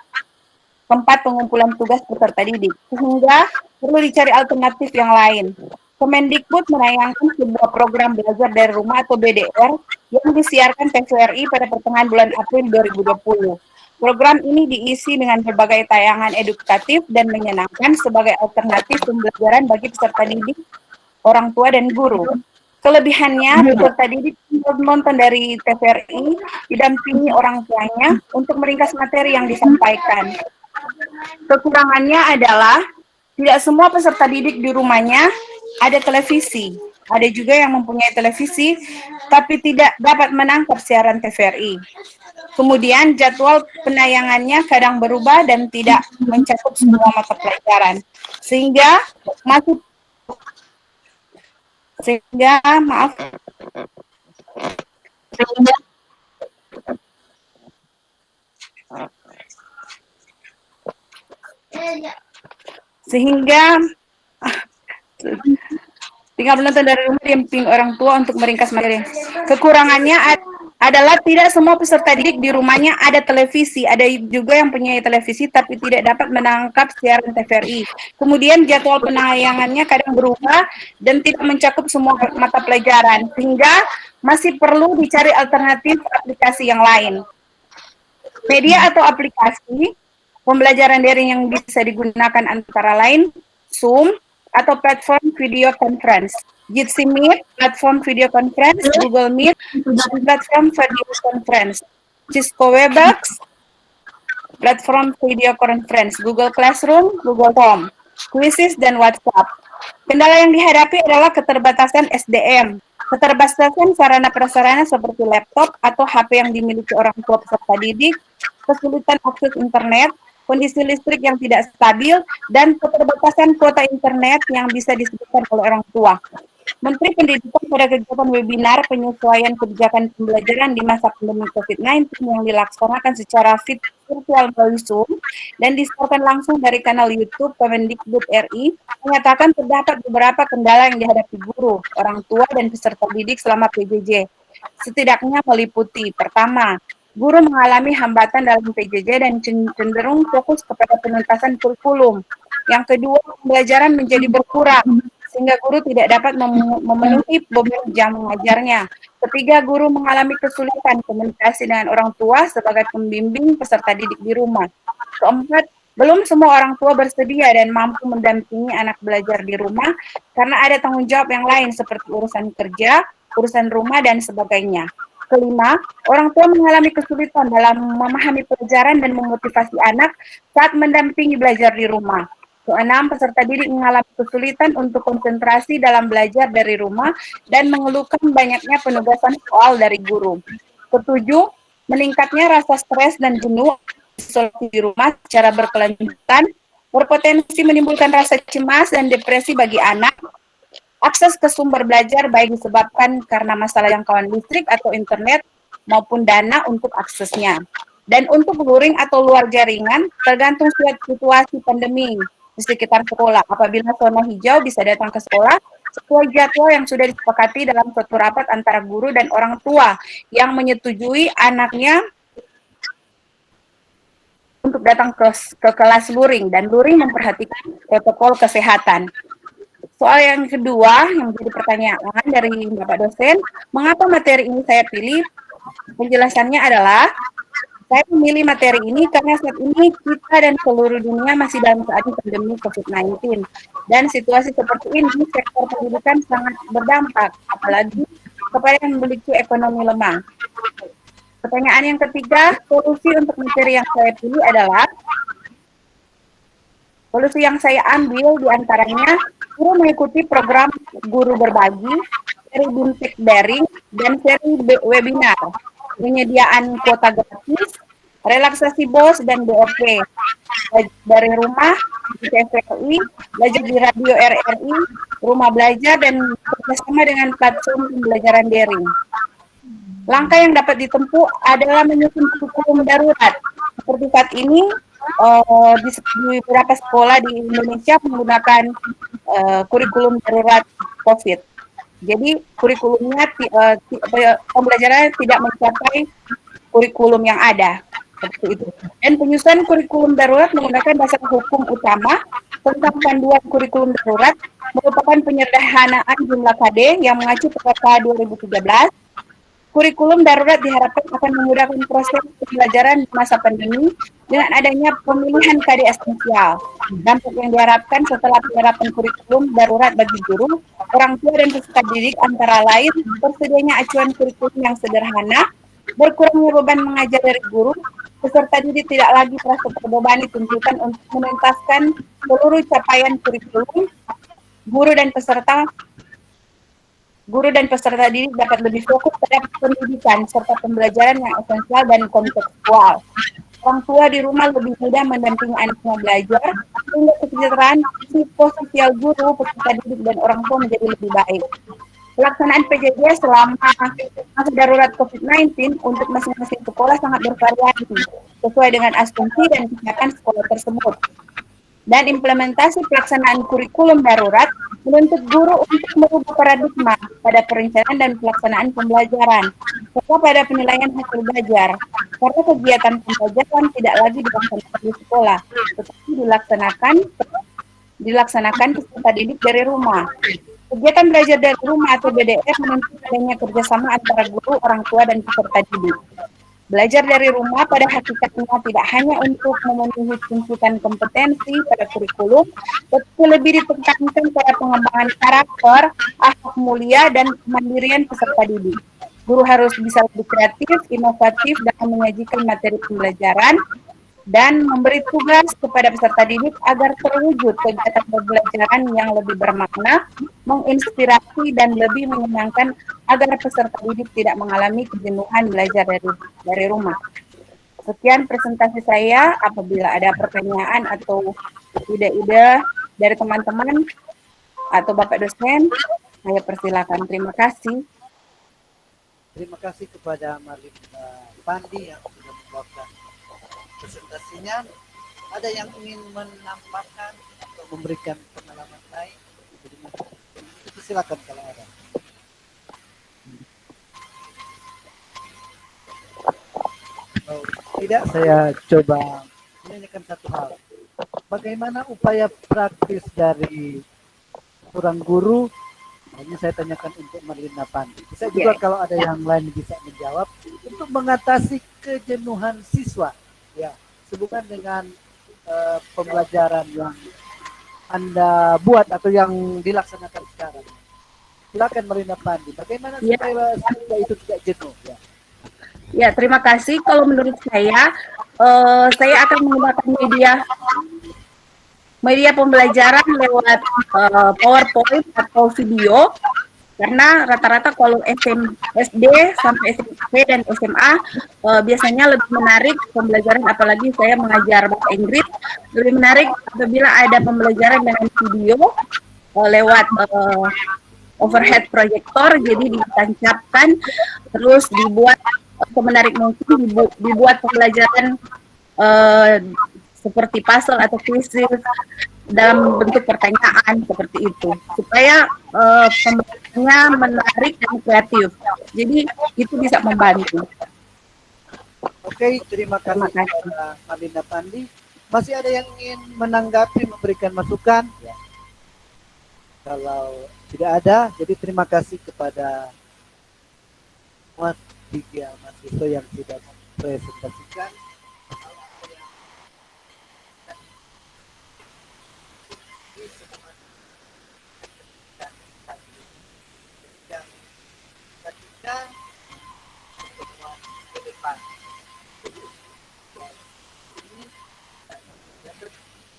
tempat pengumpulan tugas peserta didik, sehingga perlu dicari alternatif yang lain. Kemendikbud menayangkan sebuah program belajar dari rumah atau BDR yang disiarkan TVRI pada pertengahan bulan April 2020. Program ini diisi dengan berbagai tayangan edukatif dan menyenangkan sebagai alternatif pembelajaran bagi peserta didik, orang tua, dan guru. Kelebihannya, peserta didik menonton dari TVRI didampingi orang tuanya untuk meringkas materi yang disampaikan. Kekurangannya adalah tidak semua peserta didik di rumahnya ada televisi. Ada juga yang mempunyai televisi tapi tidak dapat menangkap siaran TVRI. Kemudian jadwal penayangannya kadang berubah dan tidak mencakup semua mata pelajaran. Sehingga tinggal menonton dari rumah didampingi orang tua untuk meringkas materi. Kekurangannya adalah tidak semua peserta didik di rumahnya ada televisi. Ada juga yang punya televisi tapi tidak dapat menangkap siaran TVRI. Kemudian jadwal penayangannya kadang berubah dan tidak mencakup semua mata pelajaran, sehingga masih perlu dicari alternatif aplikasi yang lain. Media atau aplikasi pembelajaran daring yang bisa digunakan antara lain Zoom atau platform video conference, Jitsi Meet, platform video conference, Google Meet, platform video conference, Cisco Webex, platform video conference, Google Classroom, Google Form, Quizzes, dan WhatsApp. Kendala yang dihadapi adalah keterbatasan SDM, keterbatasan sarana prasarana seperti laptop atau HP yang dimiliki orang tua peserta didik, kesulitan akses internet, kondisi listrik yang tidak stabil, dan keterbatasan kuota internet yang bisa disebutkan oleh orang tua. Menteri Pendidikan pada kegiatan webinar penyesuaian kebijakan pembelajaran di masa pandemi COVID-19 yang dilaksanakan secara virtual melalui Zoom dan disiarkan langsung dari kanal YouTube Kemendikbud RI, menyatakan terdapat beberapa kendala yang dihadapi guru, orang tua, dan peserta didik selama PJJ. Setidaknya meliputi, pertama, guru mengalami hambatan dalam PJJ dan cenderung fokus kepada penuntasan kurikulum. Yang kedua, pembelajaran menjadi berkurang, sehingga guru tidak dapat memenuhi beban jam mengajarnya. Ketiga, guru mengalami kesulitan komunikasi dengan orang tua sebagai pembimbing peserta didik di rumah. Keempat, belum semua orang tua bersedia dan mampu mendampingi anak belajar di rumah karena ada tanggung jawab yang lain seperti urusan kerja, urusan rumah, dan sebagainya. Kelima, orang tua mengalami kesulitan dalam memahami pelajaran dan memotivasi anak saat mendampingi belajar di rumah. Keenam, peserta didik mengalami kesulitan untuk konsentrasi dalam belajar dari rumah dan mengeluhkan banyaknya penugasan soal dari guru. Ketujuh, meningkatnya rasa stres dan jenuh isolasi di rumah secara berkelanjutan berpotensi menimbulkan rasa cemas dan depresi bagi anak. Akses ke sumber belajar baik disebabkan karena masalah jangkauan listrik atau internet maupun dana untuk aksesnya. Dan untuk luring atau luar jaringan tergantung situasi pandemi. di sekitar sekolah. Apabila zona hijau bisa datang ke sekolah sesuai jadwal yang sudah disepakati dalam suatu rapat antara guru dan orang tua yang menyetujui anaknya untuk datang ke kelas luring, dan luring memperhatikan protokol kesehatan. Soal yang kedua yang menjadi pertanyaan dari Bapak dosen, mengapa materi ini saya pilih? Penjelasannya adalah saya memilih materi ini karena saat ini kita dan seluruh dunia masih dalam keadaan pandemi COVID-19. Dan situasi seperti ini, sektor pendidikan sangat berdampak, apalagi kepada yang memiliki ekonomi lemah. Pertanyaan yang ketiga, solusi untuk materi yang saya pilih adalah, solusi yang saya ambil diantaranya, guru mengikuti program Guru Berbagi, seri BIMTEK Daring, dan seri webinar, penyediaan kuota gratis, relaksasi BOS dan BOP, dari rumah, di TVRI, belajar di radio RRI, rumah belajar, dan bekerjasama dengan platform pembelajaran daring. Langkah yang dapat ditempuh adalah menyusun kurikulum darurat. Seperti saat ini, di beberapa sekolah di Indonesia menggunakan kurikulum darurat COVID. Jadi kurikulumnya pembelajarannya tidak mencapai kurikulum yang ada, seperti itu. Dan penyusunan kurikulum darurat menggunakan dasar hukum utama tentang panduan kurikulum darurat merupakan penyederhanaan jumlah KD yang mengacu pada 2013. Kurikulum darurat diharapkan akan memudahkan proses pembelajaran di masa pandemi dengan adanya pemilihan KD esensial. Dampak yang diharapkan setelah penerapan kurikulum darurat bagi guru, orang tua, dan peserta didik antara lain tersedianya acuan kurikulum yang sederhana, berkurangnya beban mengajar dari guru, peserta didik tidak lagi merasa terbebani tuntutan untuk menuntaskan seluruh capaian kurikulum, guru dan peserta didik dapat lebih fokus pada pendidikan serta pembelajaran yang esensial dan kontekstual. Orang tua di rumah lebih mudah mendampingi anaknya belajar, sehingga kesejahteraan psikososial guru, peserta didik, dan orang tua menjadi lebih baik. Pelaksanaan PJJ selama masa darurat COVID-19 untuk masing-masing sekolah sangat bervariasi, sesuai dengan asumsi dan kebijakan sekolah tersebut. Dan implementasi pelaksanaan kurikulum darurat menuntut guru untuk merubah paradigma pada perencanaan dan pelaksanaan pembelajaran, serta pada penilaian hasil belajar. Karena kegiatan pembelajaran tidak lagi dilaksanakan di sekolah, tetapi dilaksanakan peserta didik dari rumah. Kegiatan belajar dari rumah atau BDR menuntut adanya kerjasama antara guru, orang tua, dan peserta didik. Belajar dari rumah pada hakikatnya tidak hanya untuk memenuhi tuntutan kompetensi pada kurikulum, tetapi lebih ditekankan pada pengembangan karakter, akhlak mulia, dan kemandirian peserta didik. Guru harus bisa lebih kreatif, inovatif dalam menyajikan materi pembelajaran, dan memberi tugas kepada peserta didik agar terwujud kegiatan pembelajaran yang lebih bermakna, menginspirasi, dan lebih menyenangkan agar peserta didik tidak mengalami kejenuhan belajar dari rumah. Sekian presentasi saya. Apabila ada pertanyaan atau ide-ide dari teman-teman atau Bapak dosen, saya persilakan. Terima kasih. Terima kasih kepada Marlina Pandi yang sudah membawakan presentasinya. Ada yang ingin menambahkan atau memberikan pengalaman lain? Silakan kalau ada. Oh, tidak, saya coba menanyakan satu hal. Bagaimana upaya praktis dari seorang guru? Ini saya tanyakan untuk Marlina Pandi. Bisa juga kalau ada yang lain bisa menjawab untuk mengatasi kejenuhan siswa. Ya, sehubungan dengan pembelajaran yang Anda buat atau yang dilaksanakan sekarang. Silakan Marlina Pandi. Bagaimana supaya siswa itu tidak jenuh? Ya, terima kasih. Kalau menurut saya akan menggunakan media pembelajaran lewat PowerPoint atau video, karena rata-rata kalau SD sampai SMP dan SMA biasanya lebih menarik pembelajaran, apalagi saya mengajar bahasa Inggris, lebih menarik apabila ada pembelajaran dengan video lewat overhead projector, jadi ditancapkan terus dibuat semenarik mungkin, dibuat pembelajaran seperti puzzle atau kuisis dalam bentuk pertanyaan seperti itu supaya pembelajarannya menarik dan kreatif. Jadi itu bisa membantu. Oke, terima kasih Terima kasih. kepada Madinda Pandi. Masih ada yang ingin menanggapi, memberikan masukan? Ya. Kalau tidak ada, jadi terima kasih kepada semua tiga mahasiswa yang sudah mempresentasikan.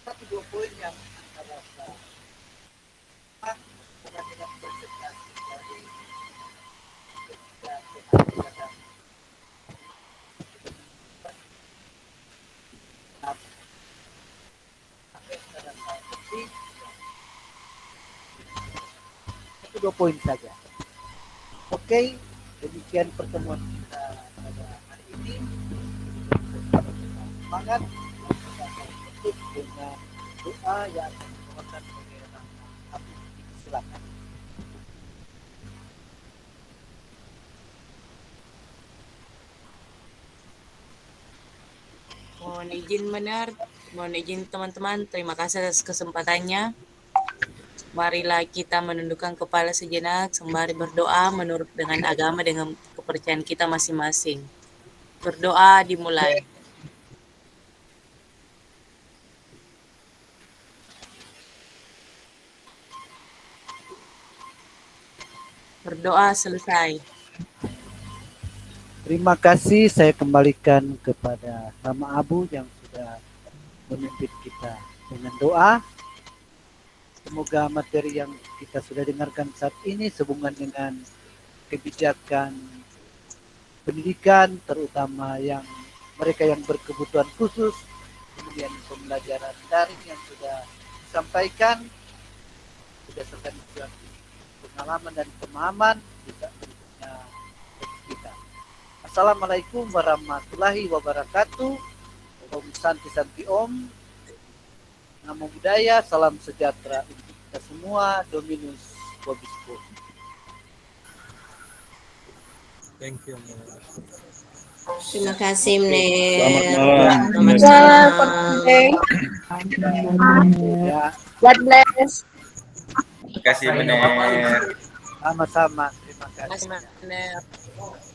Satu dua poin yang saya rasa dengan presentasi dari satu dua poin saja. Oke, demikian pertemuan kita pada hari ini. Semangat tutup dengan doa yang akan dibawakan oleh Abu. Silakan. Mohon izin teman-teman, terima kasih atas kesempatannya. Marilah kita menundukkan kepala sejenak sembari berdoa menurut dengan agama dengan kepercayaan kita masing-masing. Berdoa dimulai. Berdoa selesai. Terima kasih, saya kembalikan kepada Sama Abu yang sudah memimpin kita dengan doa. Semoga materi yang kita sudah dengarkan saat ini sehubungan dengan kebijakan pendidikan, terutama yang mereka yang berkebutuhan khusus, kemudian pembelajaran daring yang sudah disampaikan, berdasarkan pengalaman dan pemahaman bisa berikutnya bagi kita. Assalamualaikum warahmatullahi wabarakatuh. Om Santi Santi Om. Namo Buddhaya, salam sejahtera untuk kita semua. Dominus Vobiscum. Thank you. Terima kasih, Mner. Selamat malam. Selamat malam. Ya, God bless. Terima kasih, Bener. sama-sama. Terima kasih. Terima kasih, Mas.